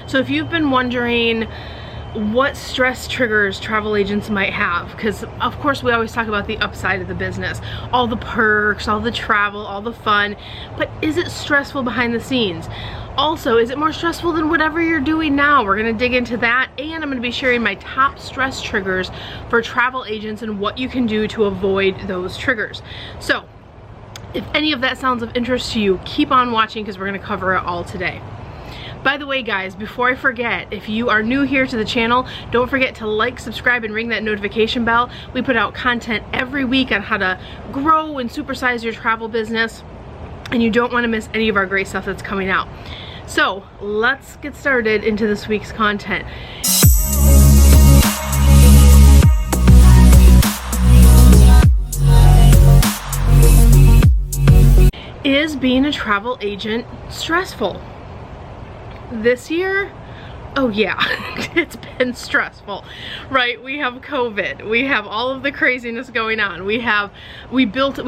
So if you've been wondering what stress triggers travel agents might have, because of course we always talk about the upside of the business, all the perks, all the travel, all the fun, but is it stressful behind the scenes? Also, is it more stressful than whatever you're doing now? We're gonna dig into that, and I'm gonna be sharing my top stress triggers for travel agents and what you can do to avoid those triggers. So if any of that sounds of interest to you, keep on watching because we're gonna cover it all today. By the way guys, before I forget, if you are new here to the channel, don't forget to like, subscribe, and ring that notification bell. We put out content every week on how to grow and supersize your travel business, and you don't want to miss any of our great stuff that's coming out. So let's get started into this week's content. Is being a travel agent stressful? This year, oh yeah, it's been stressful, right? We have COVID, we have all of the craziness going on. We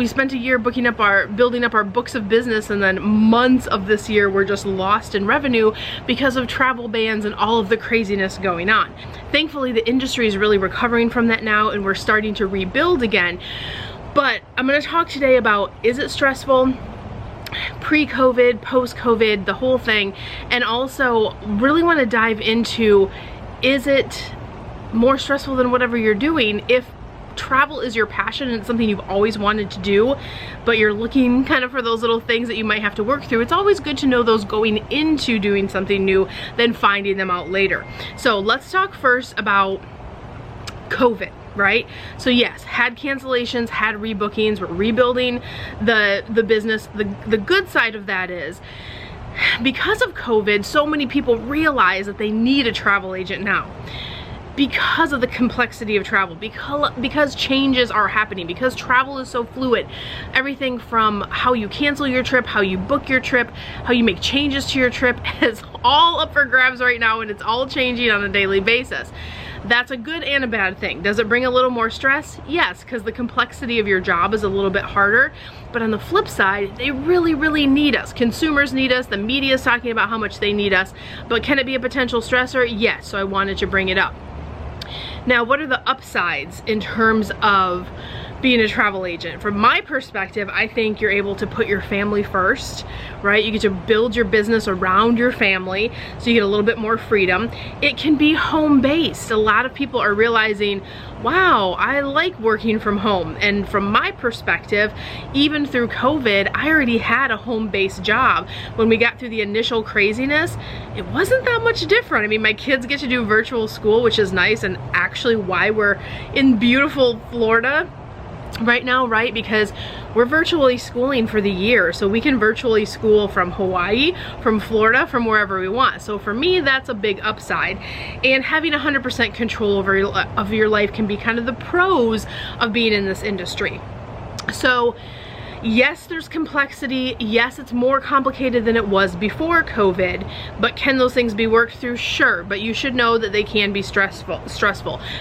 spent a year building up our books of business, and then months of this year were just lost in revenue because of travel bans and all of the craziness going on. Thankfully, the industry is really recovering from that now, and we're starting to rebuild again. But I'm gonna talk today about, is it stressful? Pre-COVID, post-COVID, the whole thing, and also really want to dive into, is it more stressful than whatever you're doing? If travel is your passion and it's something you've always wanted to do, but you're looking kind of for those little things that you might have to work through, it's always good to know those going into doing something new than finding them out later. So let's talk first about COVID. Right? So yes, had cancellations, had rebookings, we're rebuilding the business. The good side of that is, because of COVID, so many people realize that they need a travel agent now. Because of the complexity of travel, because changes are happening, because travel is so fluid. Everything from how you cancel your trip, how you book your trip, how you make changes to your trip is all up for grabs right now, and it's all changing on a daily basis. That's a good and a bad thing. Does it bring a little more stress? Yes, because the complexity of your job is a little bit harder. But on the flip side, they really, really need us. Consumers need us. The media is talking about how much they need us. But can it be a potential stressor? Yes, so I wanted to bring it up. Now, what are the upsides in terms of being a travel agent? From my perspective, I think you're able to put your family first, right? You get to build your business around your family, so you get a little bit more freedom. It can be home-based. A lot of people are realizing, wow, I like working from home. And from my perspective, even through COVID, I already had a home-based job. When we got through the initial craziness, it wasn't that much different. I mean, my kids get to do virtual school, which is nice, and actually why we're in beautiful Florida right now, right? Because we're virtually schooling for the year, so we can virtually school from Hawaii, from Florida, from wherever we want. So for me, that's a big upside. And having 100% control over your life can be kind of the pros of being in this industry. So yes, there's complexity. Yes, it's more complicated than it was before COVID, but can those things be worked through? Sure, but you should know that they can be stressful.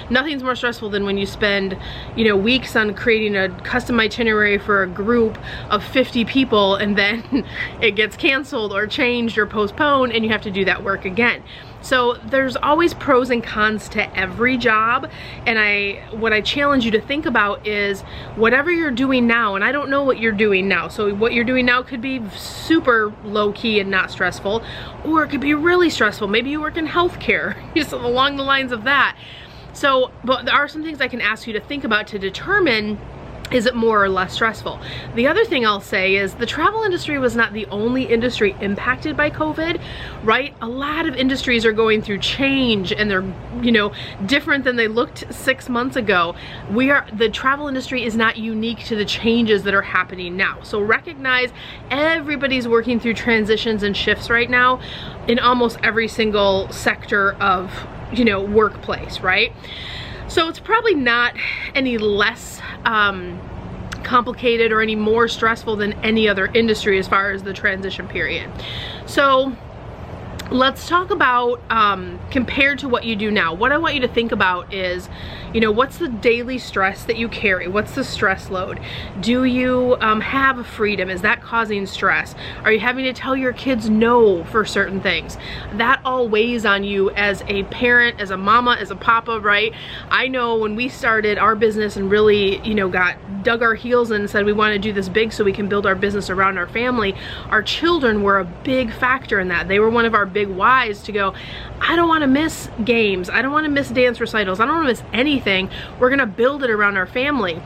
Nothing's more stressful than when you spend, weeks on creating a custom itinerary for a group of 50 people, and then it gets canceled or changed or postponed, and you have to do that work again. So there's always pros and cons to every job, and what I challenge you to think about is whatever you're doing now, and I don't know what you're doing now, so what you're doing now could be super low-key and not stressful, or it could be really stressful. Maybe you work in healthcare, just along the lines of that. So, but there are some things I can ask you to think about to determine, is it more or less stressful? The other thing I'll say is the travel industry was not the only industry impacted by COVID, right? A lot of industries are going through change, and they're, different than they looked 6 months ago. The travel industry is not unique to the changes that are happening now. So recognize everybody's working through transitions and shifts right now in almost every single sector of, workplace, right? So it's probably not any less complicated or any more stressful than any other industry as far as the transition period. So let's talk about compared to what you do now. What I want you to think about is, you know, what's the daily stress that you carry? What's the stress load? Do you have freedom? Is that causing stress? Are you having to tell your kids no for certain things? That all weighs on you as a parent, as a mama, as a papa, right? I know when we started our business and really, you know, dug our heels in and said we want to do this big so we can build our business around our family, our children were a big factor in that. They were one of our big whys to go, I don't want to miss games, I don't want to miss dance recitals, I don't want to miss anything. We're gonna build it around our family.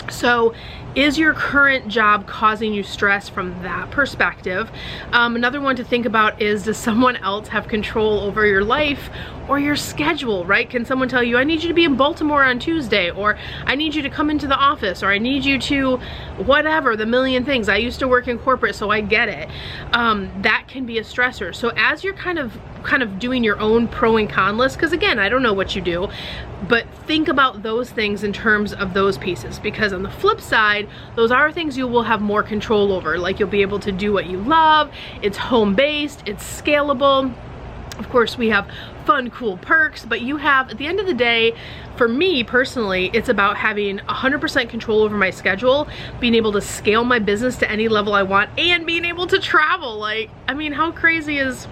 So is your current job causing you stress from that perspective? Another one to think about is, does someone else have control over your life or your schedule, right? Can someone tell you, I need you to be in Baltimore on Tuesday, or I need you to come into the office, or I need you to whatever, the million things. I used to work in corporate, so I get it. That can be a stressor. So as you're kind of doing your own pro and con list, because again, I don't know what you do, but think about those things in terms of those pieces, because on the flip side, those are things you will have more control over. Like, you'll be able to do what you love, it's home-based, it's scalable. Of course, we have fun, cool perks, but you have, at the end of the day, for me personally, it's about having 100% control over my schedule, being able to scale my business to any level I want, and being able to travel. Like, I mean, how crazy is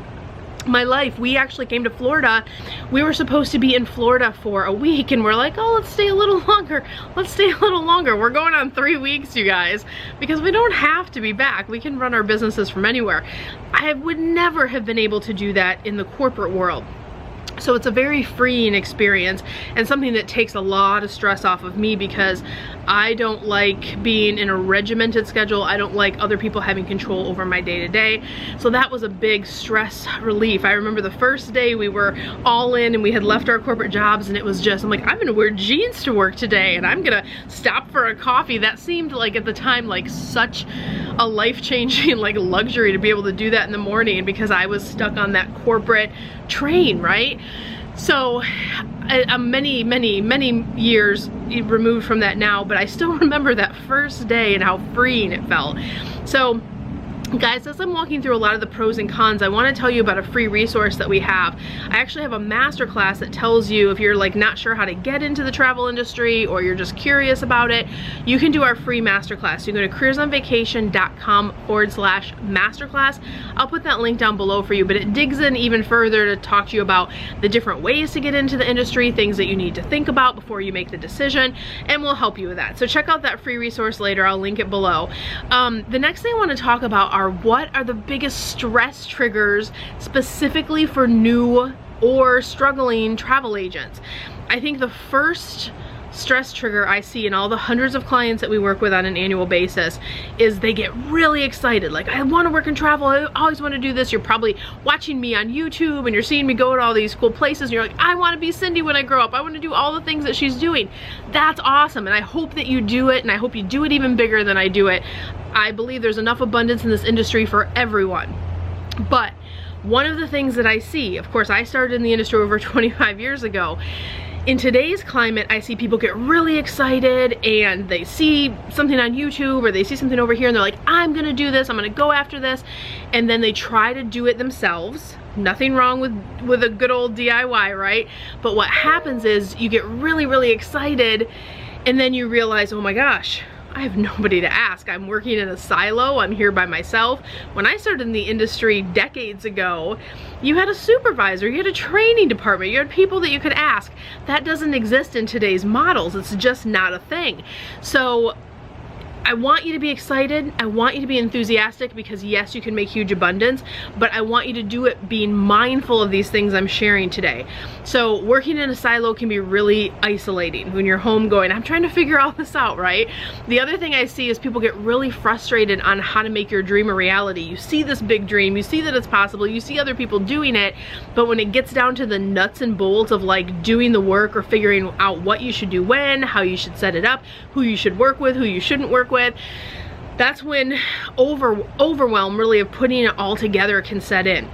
my life? We actually came to Florida. We were supposed to be in Florida for a week, and we're like, oh, let's stay a little longer. Let's stay a little longer. We're going on 3 weeks, you guys, because we don't have to be back. We can run our businesses from anywhere. I would never have been able to do that in the corporate world. So it's a very freeing experience, and something that takes a lot of stress off of me, because I don't like being in a regimented schedule. I don't like other people having control over my day-to-day. So that was a big stress relief. I remember the first day we were all in and we had left our corporate jobs, and it was just, I'm like, I'm gonna wear jeans to work today, and I'm gonna stop for a coffee. That seemed like, at the time, like such a life-changing like luxury to be able to do that in the morning, because I was stuck on that corporate train, right? So I'm many years removed from that now, but I still remember that first day and how freeing it felt. So guys, as I'm walking through a lot of the pros and cons, I want to tell you about a free resource that we have. I actually have a masterclass that tells you, if you're like not sure how to get into the travel industry, or you're just curious about it, you can do our free masterclass. You can go to careersonvacation.com/masterclass. I'll put that link down below for you, but it digs in even further to talk to you about the different ways to get into the industry, things that you need to think about before you make the decision, and we'll help you with that. So check out that free resource later. I'll link it below. The next thing I want to talk about are, what are the biggest stress triggers specifically for new or struggling travel agents? I think the first stress trigger I see in all the hundreds of clients that we work with on an annual basis is they get really excited. Like, I want to work in travel, I always want to do this. You're probably watching me on YouTube and you're seeing me go to all these cool places, and you're like, I want to be Cyndi when I grow up. I want to do all the things that she's doing. That's awesome, and I hope that you do it, and I hope you do it even bigger than I do it. I believe there's enough abundance in this industry for everyone. But one of the things that I see, of course, I started in the industry over 25 years ago. In today's climate, I see people get really excited, and they see something on YouTube or they see something over here, and they're like, I'm gonna do this, I'm gonna go after this, and then they try to do it themselves. Nothing wrong with a good old DIY, right? But what happens is you get really excited, and then you realize, oh my gosh, I have nobody to ask. I'm working in a silo, I'm here by myself. When I started in the industry decades ago, you had a supervisor, you had a training department, you had people that you could ask. That doesn't exist in today's models. It's just not a thing. So I want you to be excited, I want you to be enthusiastic, because yes, you can make huge abundance, but I want you to do it being mindful of these things I'm sharing today. So working in a silo can be really isolating when you're home going, I'm trying to figure all this out, right? The other thing I see is people get really frustrated on how to make your dream a reality. You see this big dream, you see that it's possible, you see other people doing it, but when it gets down to the nuts and bolts of like doing the work or figuring out what you should do when, how you should set it up, who you should work with, who you shouldn't work with, that's when overwhelm really of putting it all together can set in.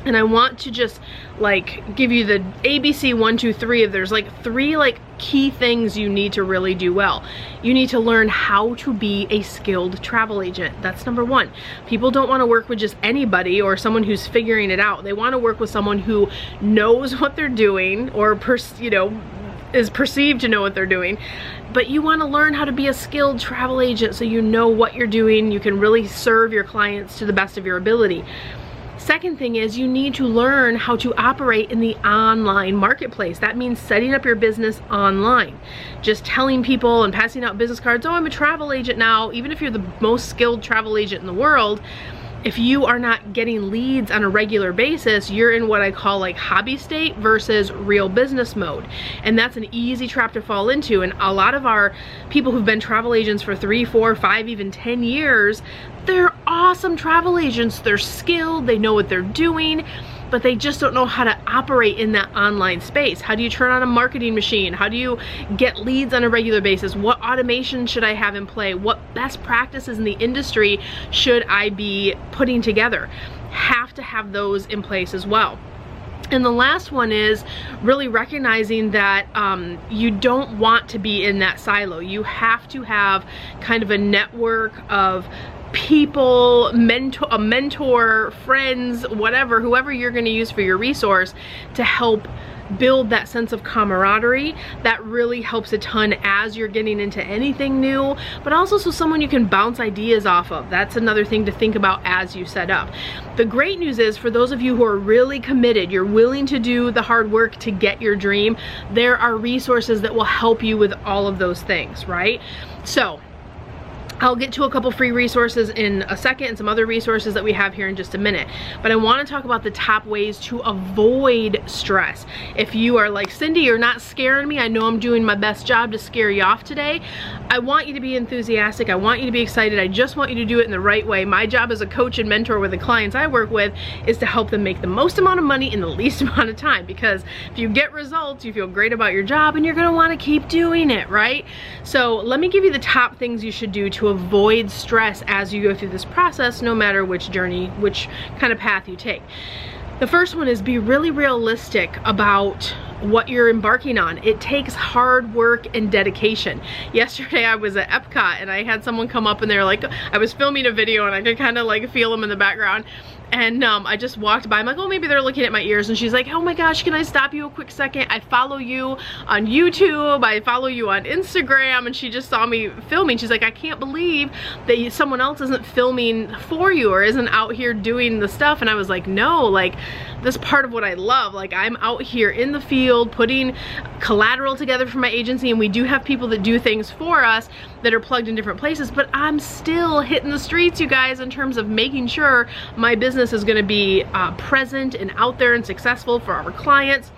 And I want to just like give you the ABC 1, 2, 3 of there's like 3 like key things you need to really do well. You need to learn how to be a skilled travel agent. That's number 1. People don't want to work with just anybody or someone who's figuring it out. They want to work with someone who knows what they're doing, or you know, is perceived to know what they're doing. But you want to learn how to be a skilled travel agent so you know what you're doing. You can really serve your clients to the best of your ability. Second thing is you need to learn how to operate in the online marketplace. That means setting up your business online. Just telling people and passing out business cards, oh, I'm a travel agent now. Even if you're the most skilled travel agent in the world, if you are not getting leads on a regular basis, you're in what I call like hobby state versus real business mode. And that's an easy trap to fall into. And a lot of our people who've been travel agents for 3, 4, 5, even 10 years, they're awesome travel agents. They're skilled, they know what they're doing, but they just don't know how to operate in that online space. How do you turn on a marketing machine? How do you get leads on a regular basis? What automation should I have in play? What best practices in the industry should I be putting together? Have to have those in place as well. And the last one is really recognizing that you don't want to be in that silo. You have to have kind of a network of people, a mentor, friends, whatever, whoever you're going to use for your resource to help build that sense of camaraderie. That really helps a ton as you're getting into anything new, but also so someone you can bounce ideas off of. That's another thing to think about as you set up. The great news is, for those of you who are really committed, you're willing to do the hard work to get your dream, there are resources that will help you with all of those things, right? So I'll get to a couple free resources in a second and some other resources that we have here in just a minute. But I want to talk about the top ways to avoid stress. If you are like, Cyndi, you're not scaring me, I know I'm doing my best job to scare you off today, I want you to be enthusiastic, I want you to be excited, I just want you to do it in the right way. My job as a coach and mentor with the clients I work with is to help them make the most amount of money in the least amount of time, because if you get results, you feel great about your job and you're going to want to keep doing it, right? So let me give you the top things you should do to avoid stress as you go through this process, no matter which journey, which kind of path you take. The first one is be really realistic about what you're embarking on. It takes hard work and dedication. Yesterday I was at Epcot and I had someone come up and they're like, I was filming a video and I could kind of like feel them in the background. And I just walked by, I'm like, oh, maybe they're looking at my ears. And she's like, oh my gosh, can I stop you a quick second? I follow you on YouTube, I follow you on Instagram. And she just saw me filming. She's like, I can't believe that someone else isn't filming for you or isn't out here doing the stuff. And I was like, no, like, this part of what I love. Like, I'm out here in the field putting collateral together for my agency, and we do have people that do things for us that are plugged in different places, but I'm still hitting the streets, you guys, in terms of making sure my business is going to be present and out there and successful for our clients.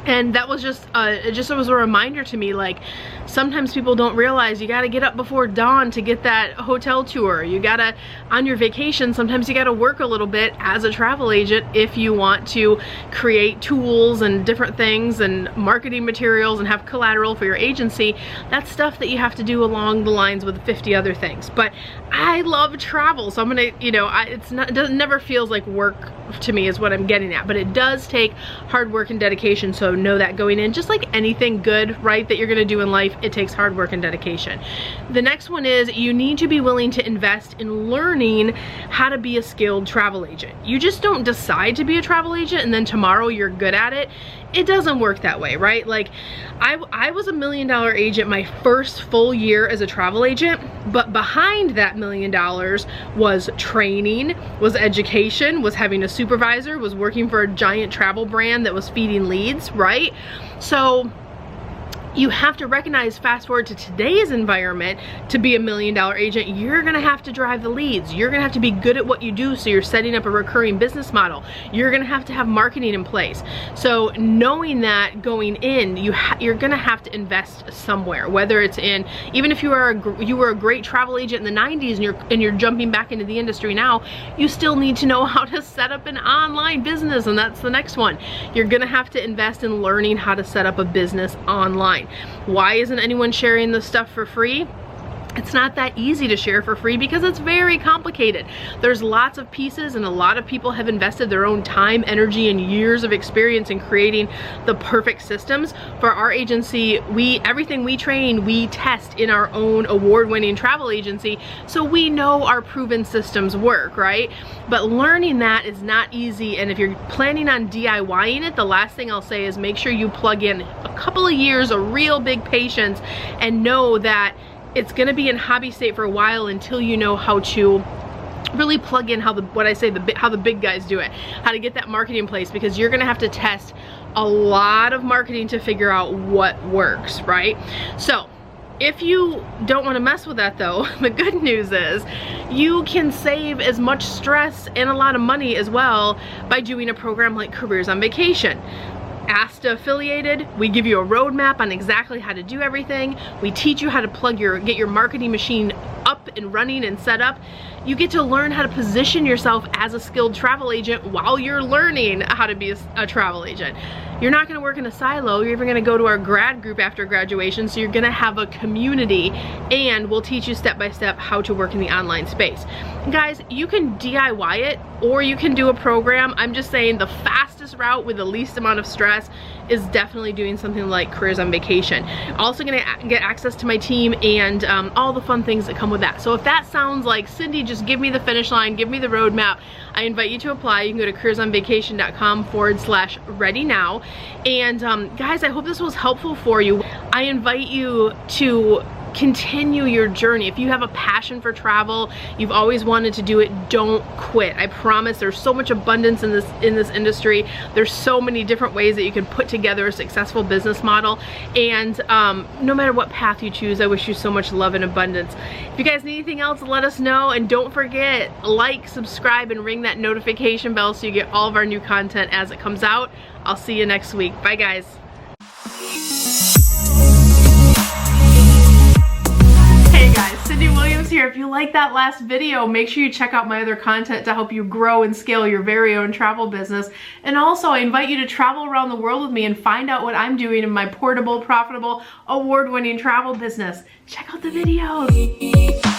And that was just it was a reminder to me, like, sometimes people don't realize you gotta get up before dawn to get that hotel tour. You gotta, on your vacation, sometimes you gotta work a little bit as a travel agent if you want to create tools and different things and marketing materials and have collateral for your agency. That's stuff that you have to do along the lines with 50 other things. But I love travel, so I'm gonna, you know, it never feels like work to me is what I'm getting at, but it does take hard work and dedication, so know that going in. Just like anything good, right, that you're gonna do in life, it takes hard work and dedication. The next one is you need to be willing to invest in learning how to be a skilled travel agent. You just don't decide to be a travel agent and then tomorrow you're good at it. It doesn't work that way, right? Like, I was $1 million agent my first full year as a travel agent, but behind that $1 million was training, was education, was having a supervisor, was working for a giant travel brand that was feeding leads, right? So you have to recognize, fast forward to today's environment, to be $1 million agent, you're gonna have to drive the leads. You're gonna have to be good at what you do, so you're setting up a recurring business model. You're gonna have to have marketing in place. So knowing that going in, you're gonna have to invest somewhere, whether it's in, even if you were a great travel agent in the 90s and you're jumping back into the industry now, you still need to know how to set up an online business, and that's the next one. You're gonna have to invest in learning how to set up a business online. Why isn't anyone sharing this stuff for free? It's not that easy to share for free because it's very complicated. There's lots of pieces, and a lot of people have invested their own time, energy, and years of experience in creating the perfect systems. For our agency, everything we train, we test in our own award-winning travel agency, so we know our proven systems work, right? But learning that is not easy, and if you're planning on DIYing it, the last thing I'll say is make sure you plug in a couple of years of real big patience and know that it's gonna be in hobby state for a while until you know how to really plug in how the big guys do it, how to get that marketing in place, because you're gonna have to test a lot of marketing to figure out what works, right? So if you don't want to mess with that though, the good news is you can save as much stress and a lot of money as well by doing a program like Careers on Vacation. ASTA affiliated, we give you a roadmap on exactly how to do everything. We teach you how to get your marketing machine up and running and set up. You get to learn how to position yourself as a skilled travel agent while you're learning how to be a travel agent. You're not gonna work in a silo, you're even gonna go to our grad group after graduation, so you're gonna have a community, and we'll teach you step by step how to work in the online space. And guys, you can DIY it or you can do a program. I'm just saying the fastest route with the least amount of stress is definitely doing something like Careers on Vacation. Also gonna get access to my team and all the fun things that come with that. So if that sounds like, Cyndi, just give me the finish line, give me the roadmap, I invite you to apply. You can go to careersonvacation.com/ready now. And guys, I hope this was helpful for you. I invite you to continue your journey. If you have a passion for travel, you've always wanted to do it, don't quit. I promise there's so much abundance in this industry. There's so many different ways that you can put together a successful business model, and no matter what path you choose, I wish you so much love and abundance. If you guys need anything else, let us know, and don't forget, like, subscribe, and ring that notification bell so you get all of our new content as it comes out. I'll see you next week. Bye guys. Hey guys, Cyndi Williams here. If you like that last video, make sure you check out my other content to help you grow and scale your very own travel business. And also, I invite you to travel around the world with me and find out what I'm doing in my portable, profitable, award-winning travel business. Check out the videos.